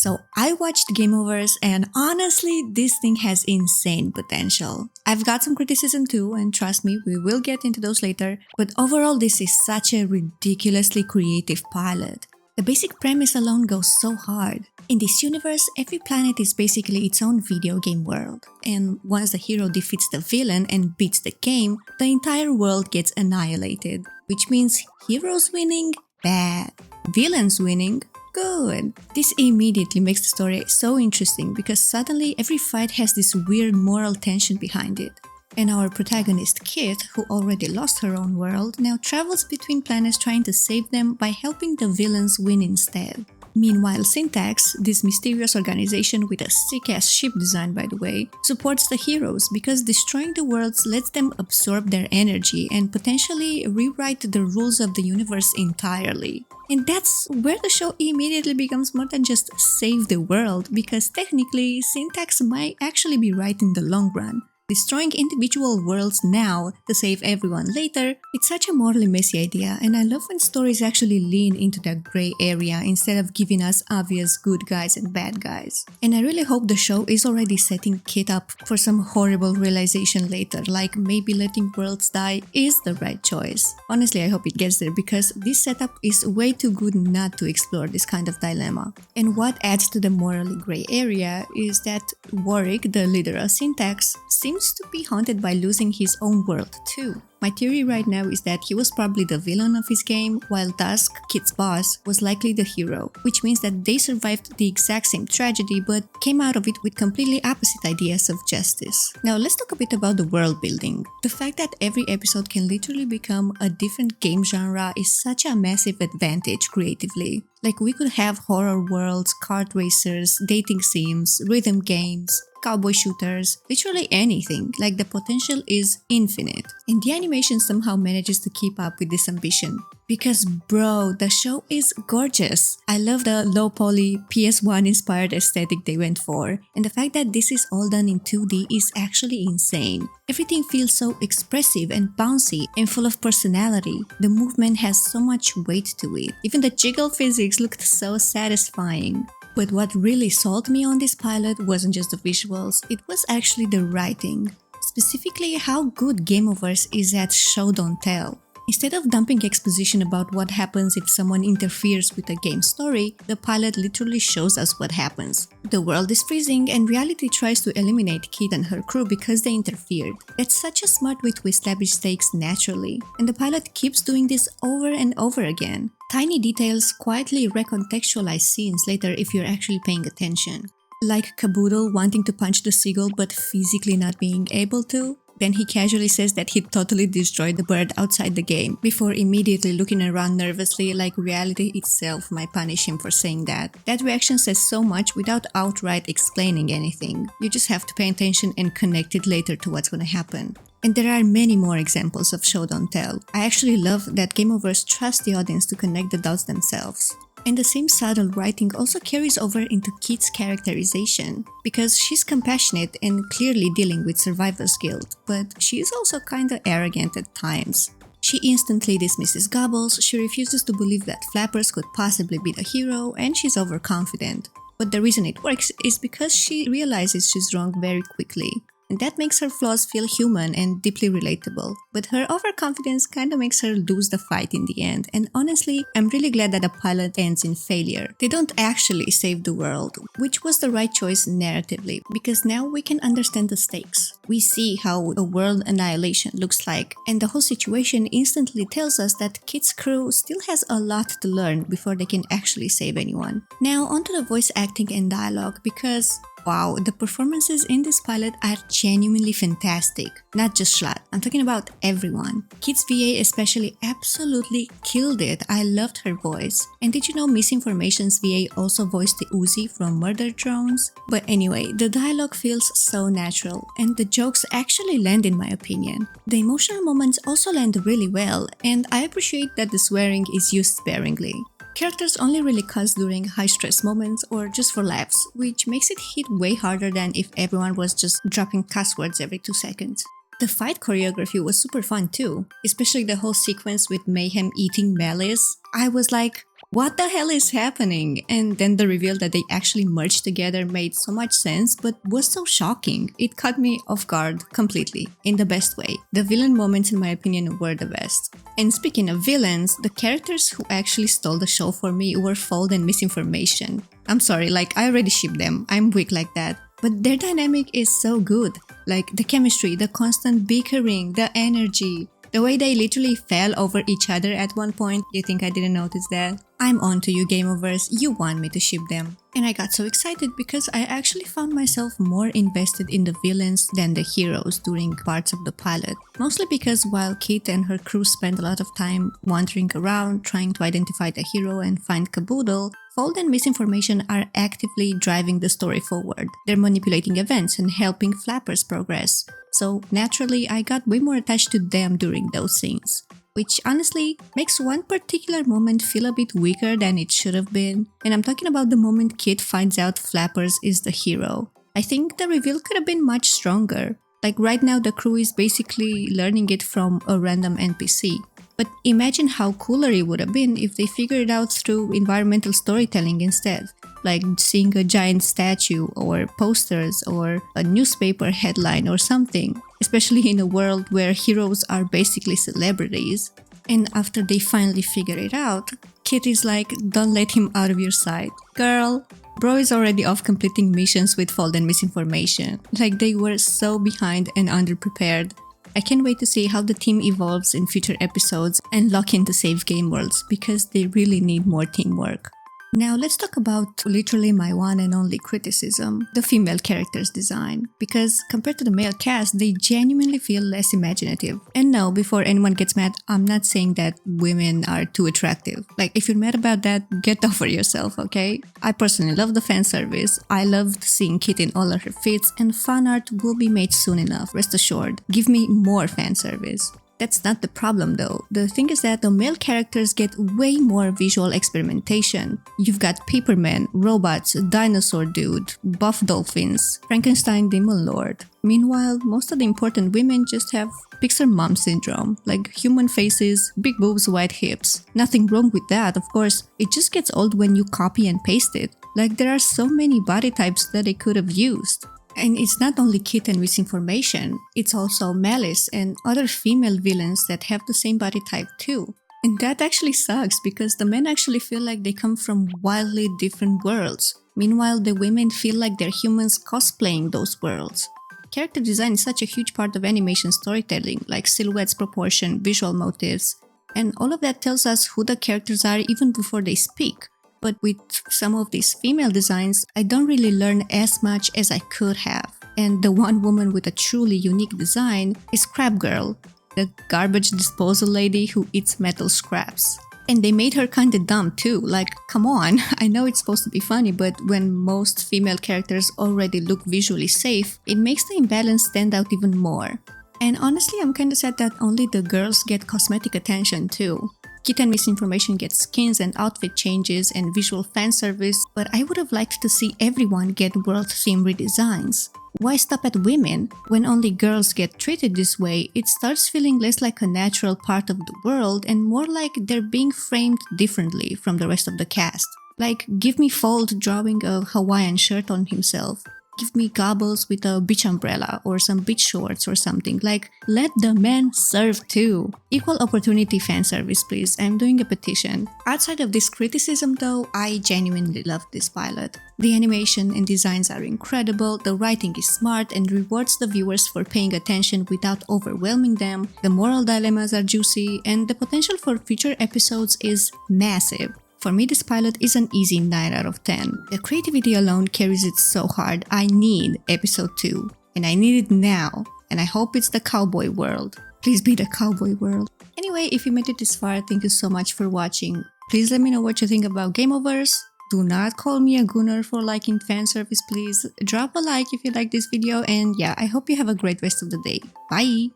So I watched Gameoverse and honestly, this thing has insane potential. I've got some criticism too, and trust me, we will get into those later, but overall this is such a ridiculously creative pilot. The basic premise alone goes so hard. In this universe, every planet is basically its own video game world, and once the hero defeats the villain and beats the game, the entire world gets annihilated, which means heroes winning? Bad. Villains winning? Good. This immediately makes the story so interesting because suddenly every fight has this weird moral tension behind it. And our protagonist Kit, who already lost her own world, now travels between planets trying to save them by helping the villains win instead. Meanwhile, Syntax, this mysterious organization with a sick-ass ship design by the way, supports the heroes because destroying the worlds lets them absorb their energy and potentially rewrite the rules of the universe entirely. And that's where the show immediately becomes more than just save the world, because technically, Syntax might actually be right in the long run. Destroying individual worlds now to save everyone later, it's such a morally messy idea, and I love when stories actually lean into that gray area instead of giving us obvious good guys and bad guys. And I really hope the show is already setting Kit up for some horrible realization later, like maybe letting worlds die is the right choice. Honestly, I hope it gets there because this setup is way too good not to explore this kind of dilemma. And what adds to the morally gray area is that Warwick, the leader of Syntax, seems to be haunted by losing his own world too. My theory right now is that he was probably the villain of his game, while Dusk, Kit's boss, was likely the hero, which means that they survived the exact same tragedy but came out of it with completely opposite ideas of justice. Now let's talk a bit about the world building. The fact that every episode can literally become a different game genre is such a massive advantage creatively. Like we could have horror worlds, kart racers, dating sims, rhythm games, cowboy shooters, literally anything. Like the potential is infinite. And the animation somehow manages to keep up with this ambition. Because bro, the show is gorgeous. I love the low poly PS1 inspired aesthetic they went for. And the fact that this is all done in 2D is actually insane. Everything feels so expressive and bouncy and full of personality. The movement has so much weight to it. Even the jiggle physics looked so satisfying. But what really sold me on this pilot wasn't just the visuals, it was actually the writing. Specifically, how good Gameoverse is at show don't tell. Instead of dumping exposition about what happens if someone interferes with a game story, the pilot literally shows us what happens. The world is freezing and reality tries to eliminate Kit and her crew because they interfered. That's such a smart way to establish stakes naturally, and the pilot keeps doing this over and over again. Tiny details quietly recontextualize scenes later if you're actually paying attention. Like Caboodle wanting to punch the seagull but physically not being able to. Then he casually says that he totally destroyed the bird outside the game, before immediately looking around nervously like reality itself might punish him for saying that. That reaction says so much without outright explaining anything. You just have to pay attention and connect it later to what's gonna happen. And there are many more examples of show don't tell. I actually love that Gameoverse trusts the audience to connect the dots themselves. And the same subtle writing also carries over into Kit's characterization, because she's compassionate and clearly dealing with survivor's guilt, but she is also kinda arrogant at times. She instantly dismisses Gobbles, she refuses to believe that Flappers could possibly be the hero, and she's overconfident. But the reason it works is because she realizes she's wrong very quickly. And that makes her flaws feel human and deeply relatable. But her overconfidence kinda makes her lose the fight in the end, and honestly, I'm really glad that the pilot ends in failure. They don't actually save the world, which was the right choice narratively, because now we can understand the stakes. We see how a world annihilation looks like, and the whole situation instantly tells us that Kit's crew still has a lot to learn before they can actually save anyone. Now onto the voice acting and dialogue, because wow, the performances in this pilot are genuinely fantastic. Not just Schlatt, I'm talking about everyone. Kit's VA especially absolutely killed it. I loved her voice. And did you know Misinformation's VA also voiced the Uzi from Murder Drones? But anyway, the dialogue feels so natural, and the jokes actually land in my opinion. The emotional moments also land really well, and I appreciate that the swearing is used sparingly. Characters only really cuss during high-stress moments or just for laughs, which makes it hit way harder than if everyone was just dropping cuss words every 2 seconds. The fight choreography was super fun too, especially the whole sequence with Mayhem eating Malice. I was like, what the hell is happening? And then the reveal that they actually merged together made so much sense, but was so shocking. It caught me off guard completely, in the best way. The villain moments, in my opinion, were the best. And speaking of villains, the characters who actually stole the show for me were Fold and Misinformation. I'm sorry, like, I already shipped them. I'm weak like that. But their dynamic is so good. Like, the chemistry, the constant bickering, the energy. The way they literally fell over each other at one point, you think I didn't notice that? I'm on to you, Gameoverse, you want me to ship them. And I got so excited because I actually found myself more invested in the villains than the heroes during parts of the pilot. Mostly because while Kit and her crew spend a lot of time wandering around trying to identify the hero and find Caboodle, Fold and Misinformation are actively driving the story forward. They're manipulating events and helping Flappers progress. So naturally, I got way more attached to them during those scenes. Which honestly makes one particular moment feel a bit weaker than it should have been. And I'm talking about the moment Kit finds out Flappers is the hero. I think the reveal could have been much stronger. Like right now the crew is basically learning it from a random NPC. But imagine how cooler it would have been if they figured it out through environmental storytelling instead. Like seeing a giant statue or posters or a newspaper headline or something, especially in a world where heroes are basically celebrities. And after they finally figure it out, Kit is like, don't let him out of your sight. Girl, bro is already off completing missions with Fold and Misinformation. Like they were so behind and underprepared. I can't wait to see how the team evolves in future episodes and lock into save game worlds because they really need more teamwork. Now let's talk about literally my one and only criticism, the female characters' design. Because compared to the male cast, they genuinely feel less imaginative. And no, before anyone gets mad, I'm not saying that women are too attractive. Like, if you're mad about that, get over yourself, okay? I personally love the fan service. I loved seeing Kit in all of her fits, and fan art will be made soon enough, rest assured. Give me more fan service. That's not the problem though. The thing is that the male characters get way more visual experimentation. You've got Paperman, robots, dinosaur dude, buff dolphins, Frankenstein demon lord. Meanwhile, most of the important women just have Pixar mom syndrome, like human faces, big boobs, wide hips. Nothing wrong with that, of course. It just gets old when you copy and paste it. Like there are so many body types that they could have used. And it's not only Kit and Misinformation, it's also Malice and other female villains that have the same body type too. And that actually sucks because the men actually feel like they come from wildly different worlds. Meanwhile, the women feel like they're humans cosplaying those worlds. Character design is such a huge part of animation storytelling, like silhouettes, proportion, visual motifs, and all of that tells us who the characters are even before they speak. But with some of these female designs, I don't really learn as much as I could have. And the one woman with a truly unique design is Crab Girl, the garbage disposal lady who eats metal scraps. And they made her kinda dumb too, like, come on, I know it's supposed to be funny, but when most female characters already look visually safe, it makes the imbalance stand out even more. And honestly, I'm kinda sad that only the girls get cosmetic attention too. Kit and Misinformation get skins and outfit changes and visual fan service, but I would have liked to see everyone get world-themed redesigns. Why stop at women? When only girls get treated this way, it starts feeling less like a natural part of the world and more like they're being framed differently from the rest of the cast. Like, give me Fold drawing a Hawaiian shirt on himself. Give me Gobbles with a beach umbrella or some beach shorts or something. Like, let the men serve too. Equal opportunity fan service, please. I'm doing a petition. Outside of this criticism though, I genuinely love this pilot. The animation and designs are incredible, the writing is smart and rewards the viewers for paying attention without overwhelming them, the moral dilemmas are juicy, and the potential for future episodes is massive. For me, this pilot is an easy 9 out of 10. The creativity alone carries it so hard. I need episode 2. And I need it now. And I hope it's the cowboy world. Please be the cowboy world. Anyway, if you made it this far, thank you so much for watching. Please let me know what you think about Gameoverse. Do not call me a gooner for liking fan service, please. Drop a like if you like this video. And yeah, I hope you have a great rest of the day. Bye!